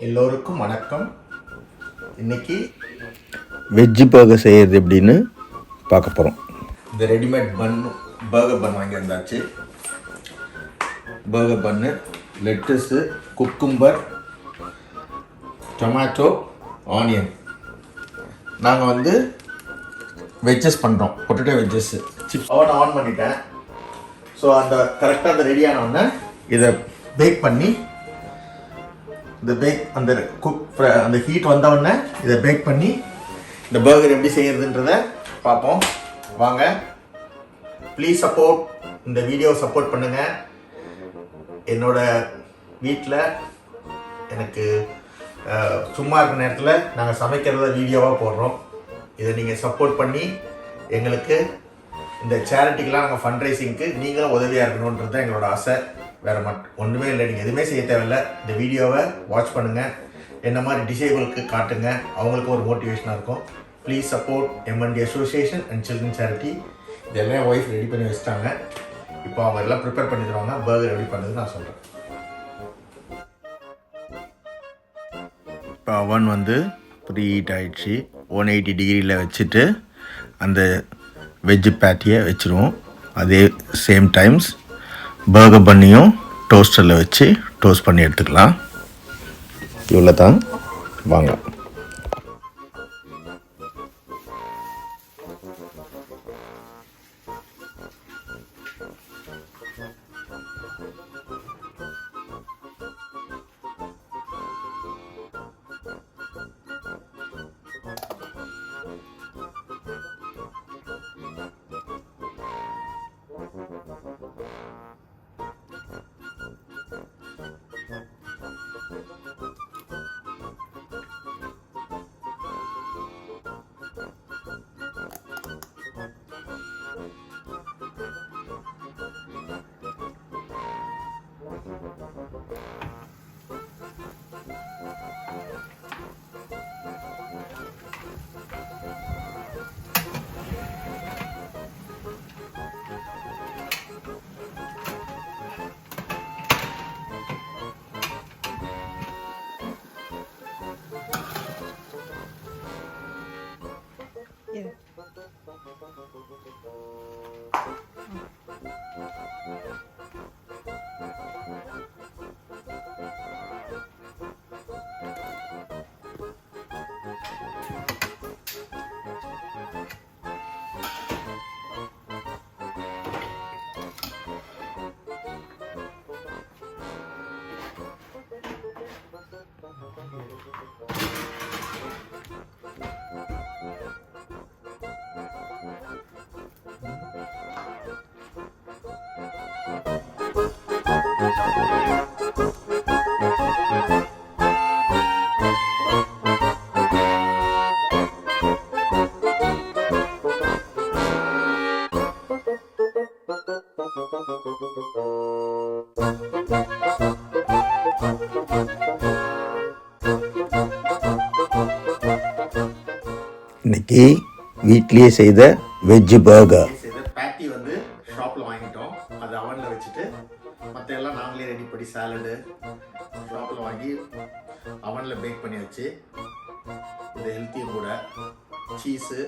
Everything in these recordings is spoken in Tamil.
எல்லோருக்கும் வணக்கம். இன்னைக்கு வெஜ்ஜு பர்கர் செய்கிறது எப்படின்னு பார்க்க போகிறோம். இந்த ரெடிமேட் பர்கர் பன் வாங்கி வந்தாச்சு. பர்கர் பன்னு, லெட்டஸு, குக்கும்பர், டொமேட்டோ, ஆனியன். நாங்கள் வெஜ்ஜஸ் பண்ணுறோம், பொட்டேட்டோ வெஜ்ஜஸ்ஸு. சிப்ஸ் அவனை ஆன் பண்ணிட்டேன். ஸோ கரெக்டாக அந்த ரெடியானோடனே இதை பேக் பண்ணி அந்த ஹீட் வந்தவுடனே இதை பேக் பண்ணி இந்த பர்கர் எப்படி செய்யறதுன்றதை பார்ப்போம். வாங்க, ப்ளீஸ் சப்போர்ட், இந்த வீடியோவை சப்போர்ட் பண்ணுங்கள். என்னோட வீட்டில் எனக்கு சும்மா இருக்கிற நேரத்தில் நாங்கள் சமைக்கிறத வீடியோவாக போடுறோம். இதை நீங்கள் சப்போர்ட் பண்ணி எங்களுக்கு இந்த சேரிட்டிக்கெலாம் நாங்கள் ஃபண்ட் ரைசிங்க்கு நீங்களும் உதவியாக இருக்கணுன்றது தான் எங்களோட ஆசை. வேறு ஒன்றுமே இல்லை, நீங்கள் எதுவுமே செய்ய தேவையில்லை. இந்த வீடியோவை வாட்ச் பண்ணுங்கள், என்ன மாதிரி டிசேபிளுக்கு காட்டுங்க, அவங்களுக்கு ஒரு மோட்டிவேஷனாக இருக்கும். Please support MND association and children charity. இதெல்லாம் ஒய்ஃப் ரெடி பண்ணி வச்சுட்டாங்க. இப்போ அவங்க எல்லாம் ப்ரிப்பேர் பண்ணி தருவாங்க. பர்கர் ரெடி பண்ணுறது நான் சொல்கிறேன். இப்போ அவன் ப்ரீ ஹீட் ஆகிடுச்சு. 180 டிகிரியில் வச்சுட்டு அந்த வெஜ்ஜு பேட்டியை வச்சுருவோம். அதே சேம் டைம்ஸ் பர்கர் பண்ணியும் டோஸ்டரில் வச்சு டோஸ்ட் பண்ணி எடுத்துக்கலாம். இவ்வளோ தான். வாங்க. இன்னைக்கு வீட்லேயே செய்த வெஜ்ஜு பர்கர். பேட்டி ஷாப்பில் வாங்கிட்டோம். அது அவனில் வச்சுட்டு மற்ற எல்லாம் நாங்களே ரெடி பண்ணி சாலடு ஷாப்பில் வாங்கி அவனில் பேக் பண்ணியாச்சு. இது ஹெல்த்தியும் கூட. சீஸு,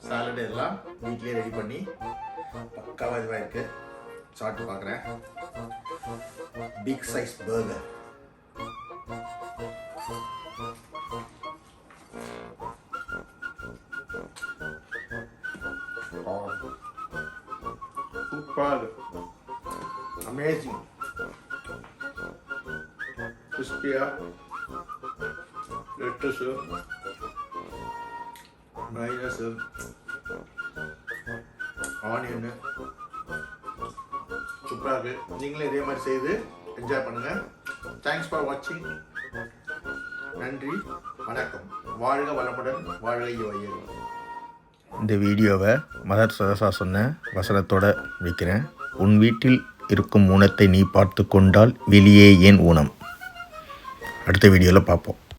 சாலடு எல்லாம் வீட்லேயே ரெடி பண்ணி பக்காவாக இதுவாக இருக்குது. சாப்பிட்டு பார்க்குறேன். Big size burger. Super, amazing, crispy, lettuce, mayonnaise, onion, சூப்பராக இருக்குது. நீங்களே இதே மாதிரி செய்து என்ஜாய் பண்ணுங்கள். தேங்க்ஸ் ஃபார் வாட்சிங். நன்றி, வணக்கம். வாழ்க வளமுடன், வாழ்க வையகம். இந்த வீடியோவை மதர் தெரேசா சொன்ன வசனத்தோடு வைக்கிறேன். உன் வீட்டில் இருக்கும் ஊனத்தை நீ பார்த்து கொண்டால் வெளியே ஏன் ஊனம். அடுத்த வீடியோவில் பார்ப்போம்.